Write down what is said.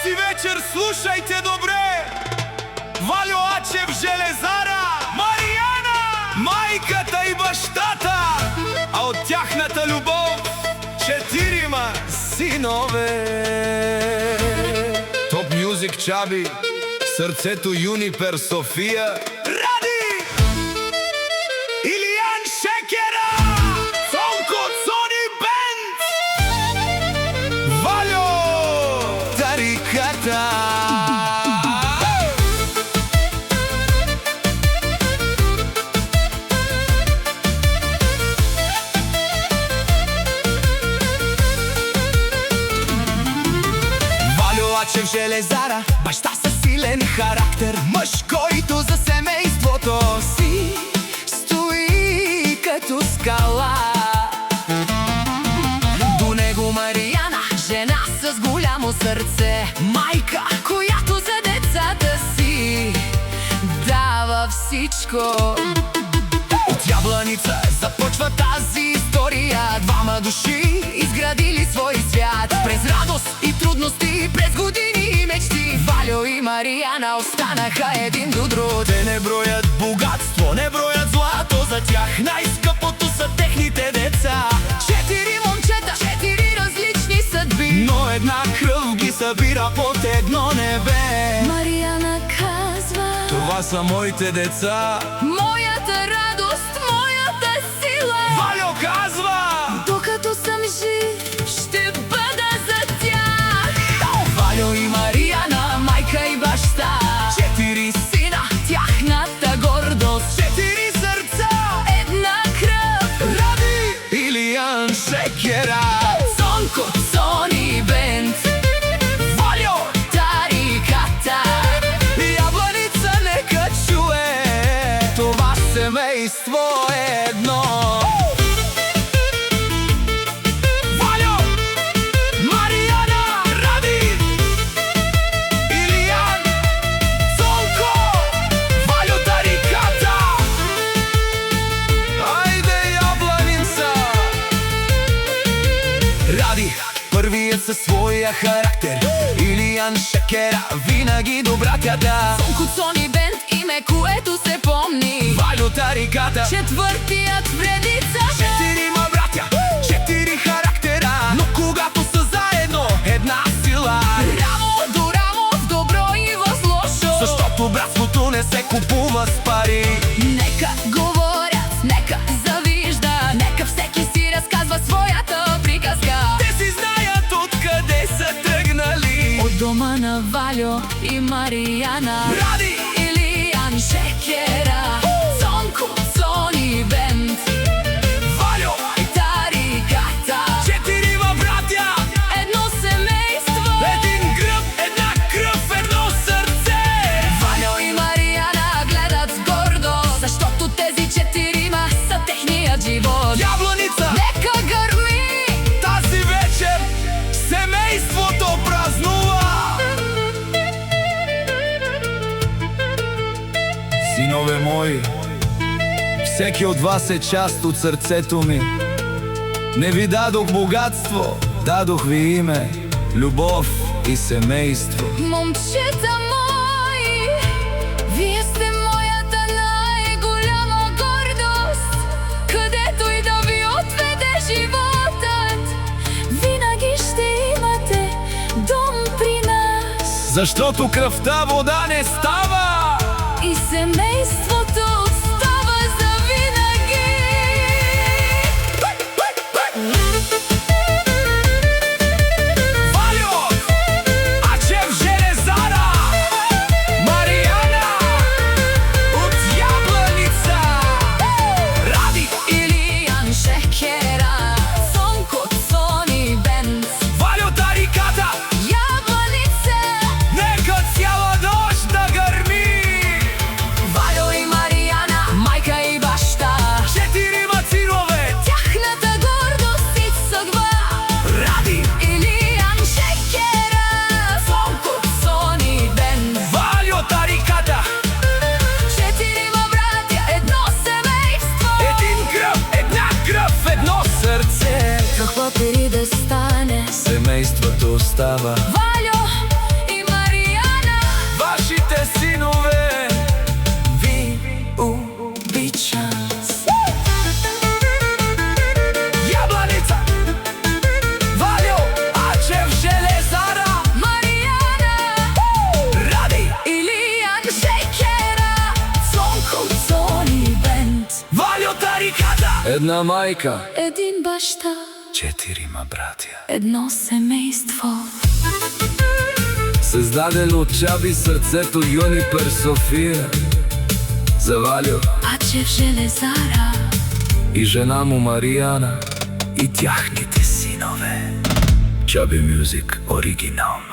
Тази вечер слушайте добре! Вальо Ачев Железара, Мариана, майката и бащата, а от тяхната любов 4 синове. Топ Мюзик Чаби, сърцето Юнипер София, Ради, Илиян Шекера, Цонко Цони Бенд, Вальо Тариката. Ачев Железара, баща със силен характер, мъж, който за семейството си стои като скала. До него Мариана, жена с голямо сърце, майка, която за децата си дава всичко. От Ябланица започва тази история. 2 души изградили свой свят, през радост и трудности, през години и мечти. Вальо и Мариана останаха един до друг. Те не броят богатство, не броят злато, за тях най-скъпото са техните деца. 4 момчета, 4 различни съдби, но една кръв ги събира под едно небе. Мариана казва: това са моите деца, моята радост, моята сила. Вальо казва: докато съм жив, ще бъда за тях. Вальо и Мариана, майка и баща, 4 сина, тяхната гордост, 4 сърца, една кръв. Ради, Илиян Шекера, Цонко Цони Бенд, Вальо Тариката. Ябланица нека чуе, това семейство е едно. Вальо, Мариана, Ради, Илиян, Цонко, Вальо Тариката. Айде, Ябланица! Ради, първият със своя характер, Илиян Шекера, винаги добратята. Цонко Цони Бенд, име, което се помни. Вальо Тариката, четвъртият в редица. 4 братя, 4 характера, но когато са заедно, една сила. Рамо до рамо, в добро и в лошо, защото братството не се купува с пари. Нека говорят, нека завиждат, нека всеки си разказва своята приказка. Те си знаят откъде са тръгнали, от дома на Вальо и Мариана. Ради, Илиян Шекера, Цонко Цони Бенд, Вальо Тариката. 4 братя, едно семейство, един гръб, една кръв, едно сърце. Вальо и Мариана гледат с гордост, защото тези 4 са техният живот. Ябланица, нека гърми! Тази вечер семейството празнува. Синове мои, всеки от вас е част от сърцето ми. Не ви дадох богатство, дадох ви име, любов и семейство. Момчета мои, вие сте моята най-голяма гордост. Където и да ви отведе животът, винаги ще имате дом при нас. Защото кръвта вода не става И семейството остава завинаги. Вальо Ачев Железара, Мариана от Ябланица, Ради, Илиян Шекера, Цонко Цони Бенд, Вальо Тариката. Ябланица, Нека цяла нощ да гърми. Вальо и Мариана, майка и баща, 4 синове, тяхната гордост и съдба. Ради, Илиян Шекера, Цонко Цони Бенд, Вальо Тариката. 4 братя, едно семейство, Един гръб, една кръв, едно сърце. каквото и да стане, Семейството остава. Вальо и барикада. Една майка, един баща, 4 братя. едно семейство. Създадено от чаби сърцето Юнипер София, за Валю Ачев Железара и жена му Мариана и тяхните синове. Чаби Мюзик оригинално.